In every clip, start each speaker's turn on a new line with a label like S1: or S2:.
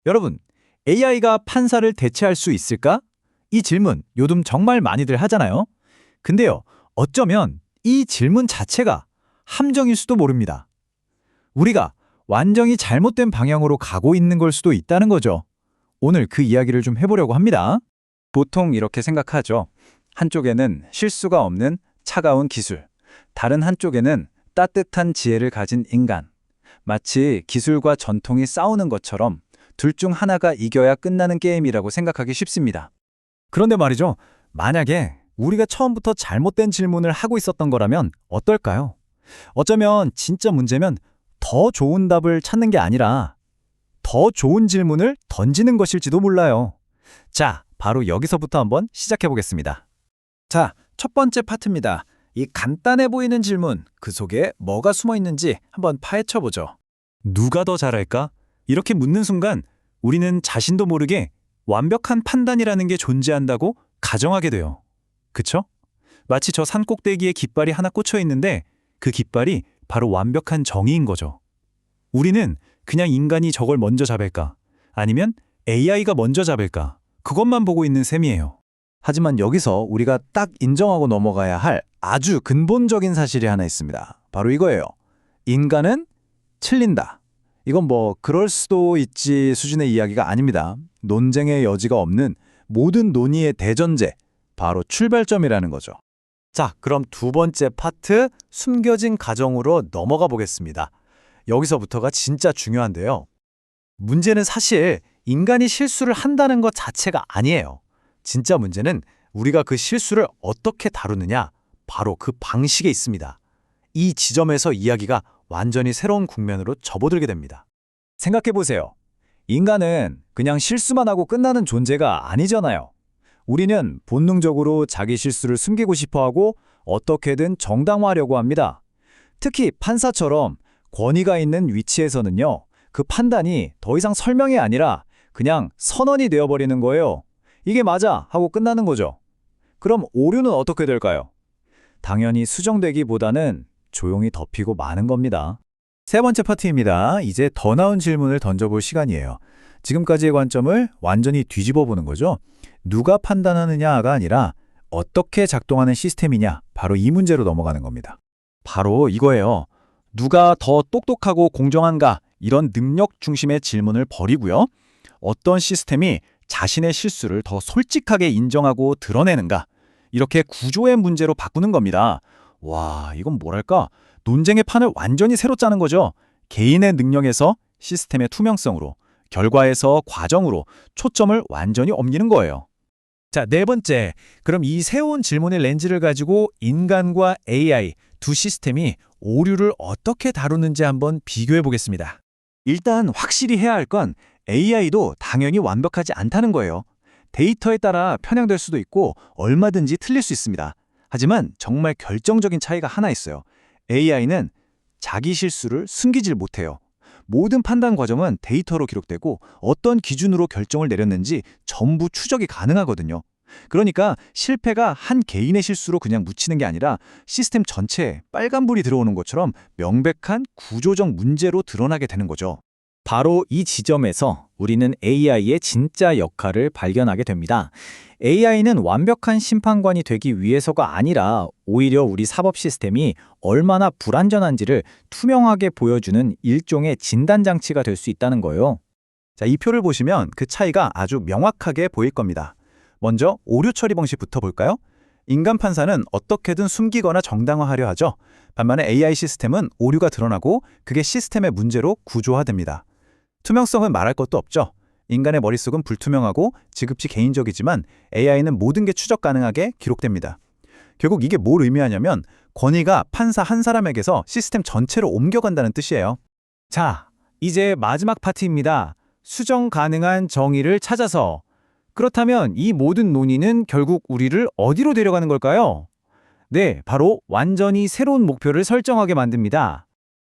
S1: 여러분, AI가 판사를 대체할 수 있을까? 이 질문 요즘 정말 많이들 하잖아요. 근데요, 어쩌면 이 질문 자체가 함정일 수도 모릅니다. 우리가 완전히 잘못된 방향으로 가고 있는 걸 수도 있다는 거죠. 오늘 그 이야기를 좀 해보려고 합니다.
S2: 보통 이렇게 생각하죠. 한쪽에는 실수가 없는 차가운 기술, 다른 한쪽에는 따뜻한 지혜를 가진 인간. 마치 기술과 전통이 싸우는 것처럼 둘 중 하나가 이겨야 끝나는 게임이라고 생각하기 쉽습니다.
S1: 그런데 말이죠. 만약에 우리가 처음부터 잘못된 질문을 하고 있었던 거라면 어떨까요? 어쩌면 진짜 문제면 더 좋은 답을 찾는 게 아니라 더 좋은 질문을 던지는 것일지도 몰라요. 자, 바로 여기서부터 한번 시작해 보겠습니다. 자, 첫 번째 파트입니다. 이 간단해 보이는 질문, 그 속에 뭐가 숨어 있는지 한번 파헤쳐 보죠. 누가 더 잘할까? 이렇게 묻는 순간 우리는 자신도 모르게 완벽한 판단이라는 게 존재한다고 가정하게 돼요. 그쵸? 마치 저 산 꼭대기에 깃발이 하나 꽂혀 있는데 그 깃발이 바로 완벽한 정의인 거죠. 우리는 그냥 인간이 저걸 먼저 잡을까? 아니면 AI가 먼저 잡을까? 그것만 보고 있는 셈이에요. 하지만 여기서 우리가 딱 인정하고 넘어가야 할 아주 근본적인 사실이 하나 있습니다. 바로 이거예요. 인간은 틀린다. 이건 뭐 그럴 수도 있지 수준의 이야기가 아닙니다. 논쟁의 여지가 없는 모든 논의의 대전제, 바로 출발점이라는 거죠. 자, 그럼 두 번째 파트, 숨겨진 가정으로 넘어가 보겠습니다. 여기서부터가 진짜 중요한데요. 문제는 사실 인간이 실수를 한다는 것 자체가 아니에요. 진짜 문제는 우리가 그 실수를 어떻게 다루느냐, 바로 그 방식에 있습니다. 이 지점에서 이야기가 완전히 새로운 국면으로 접어들게 됩니다. 생각해보세요. 인간은 그냥 실수만 하고 끝나는 존재가 아니잖아요. 우리는 본능적으로 자기 실수를 숨기고 싶어하고 어떻게든 정당화하려고 합니다. 특히 판사처럼 권위가 있는 위치에서는요, 그 판단이 더 이상 설명이 아니라 그냥 선언이 되어버리는 거예요. 이게 맞아 하고 끝나는 거죠. 그럼 오류는 어떻게 될까요? 당연히 수정되기보다는 조용히 덮이고 마는 겁니다. 세 번째 파트입니다. 이제 더 나은 질문을 던져볼 시간이에요. 지금까지의 관점을 완전히 뒤집어 보는 거죠. 누가 판단하느냐가 아니라 어떻게 작동하는 시스템이냐, 바로 이 문제로 넘어가는 겁니다. 바로 이거예요. 누가 더 똑똑하고 공정한가, 이런 능력 중심의 질문을 버리고요. 어떤 시스템이 자신의 실수를 더 솔직하게 인정하고 드러내는가, 이렇게 구조의 문제로 바꾸는 겁니다. 와, 이건 뭐랄까? 논쟁의 판을 완전히 새로 짜는 거죠. 개인의 능력에서 시스템의 투명성으로, 결과에서 과정으로 초점을 완전히 옮기는 거예요. 자, 네 번째. 그럼 이 새로운 질문의 렌즈를 가지고 인간과 AI 두 시스템이 오류를 어떻게 다루는지 한번 비교해 보겠습니다. 일단 확실히 해야 할 건 AI도 당연히 완벽하지 않다는 거예요. 데이터에 따라 편향될 수도 있고 얼마든지 틀릴 수 있습니다. 하지만 정말 결정적인 차이가 하나 있어요. AI는 자기 실수를 숨기질 못해요. 모든 판단 과정은 데이터로 기록되고 어떤 기준으로 결정을 내렸는지 전부 추적이 가능하거든요. 그러니까 실패가 한 개인의 실수로 그냥 묻히는 게 아니라 시스템 전체에 빨간불이 들어오는 것처럼 명백한 구조적 문제로 드러나게 되는 거죠. 바로 이 지점에서 우리는 AI의 진짜 역할을 발견하게 됩니다. AI는 완벽한 심판관이 되기 위해서가 아니라 오히려 우리 사법 시스템이 얼마나 불완전한지를 투명하게 보여주는 일종의 진단장치가 될 수 있다는 거예요. 자, 이 표를 보시면 그 차이가 아주 명확하게 보일 겁니다. 먼저 오류 처리 방식부터 볼까요? 인간 판사는 어떻게든 숨기거나 정당화하려 하죠. 반면에 AI 시스템은 오류가 드러나고 그게 시스템의 문제로 구조화됩니다. 투명성은 말할 것도 없죠. 인간의 머릿속은 불투명하고 지극히 개인적이지만 AI는 모든 게 추적 가능하게 기록됩니다. 결국 이게 뭘 의미하냐면 권위가 판사 한 사람에게서 시스템 전체로 옮겨간다는 뜻이에요. 자, 이제 마지막 파트입니다. 수정 가능한 정의를 찾아서. 그렇다면 이 모든 논의는 결국 우리를 어디로 데려가는 걸까요? 네, 바로 완전히 새로운 목표를 설정하게 만듭니다.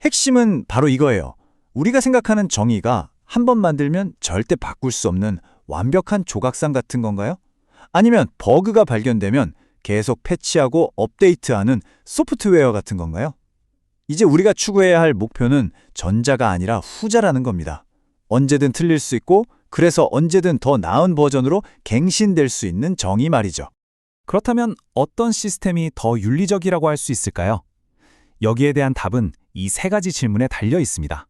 S1: 핵심은 바로 이거예요. 우리가 생각하는 정의가 한 번 만들면 절대 바꿀 수 없는 완벽한 조각상 같은 건가요? 아니면 버그가 발견되면 계속 패치하고 업데이트하는 소프트웨어 같은 건가요? 이제 우리가 추구해야 할 목표는 전자가 아니라 후자라는 겁니다.
S2: 언제든 틀릴 수 있고 그래서 언제든 더 나은 버전으로 갱신될 수 있는 정의 말이죠.
S1: 그렇다면 어떤 시스템이 더 윤리적이라고 할 수 있을까요? 여기에 대한 답은 이 세 가지 질문에 달려 있습니다.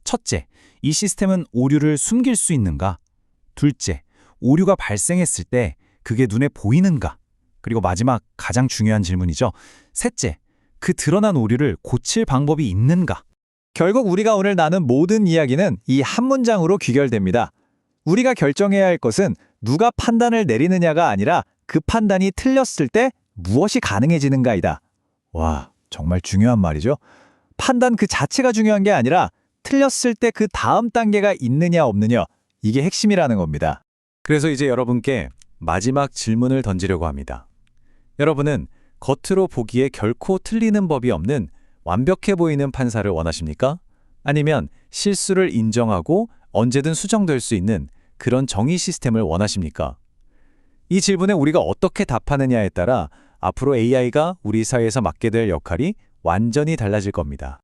S1: 첫째, 이 시스템은 오류를 숨길 수 있는가? 둘째, 오류가 발생했을 때 그게 눈에 보이는가? 그리고 마지막 가장 중요한 질문이죠. 셋째, 그 드러난 오류를 고칠 방법이 있는가?
S2: 결국 우리가 오늘 나눈 모든 이야기는 이 한 문장으로 귀결됩니다. 우리가 결정해야 할 것은 누가 판단을 내리느냐가 아니라 그 판단이 틀렸을 때 무엇이 가능해지는가이다. 와, 정말 중요한 말이죠. 판단 그 자체가 중요한 게 아니라 틀렸을 때 그 다음 단계가 있느냐 없느냐, 이게 핵심이라는 겁니다. 그래서 이제 여러분께 마지막 질문을 던지려고 합니다. 여러분은 겉으로 보기에 결코 틀리는 법이 없는 완벽해 보이는 판사를 원하십니까? 아니면 실수를 인정하고 언제든 수정될 수 있는 그런 정의 시스템을 원하십니까? 이 질문에 우리가 어떻게 답하느냐에 따라 앞으로 AI가 우리 사회에서 맡게 될 역할이 완전히 달라질 겁니다.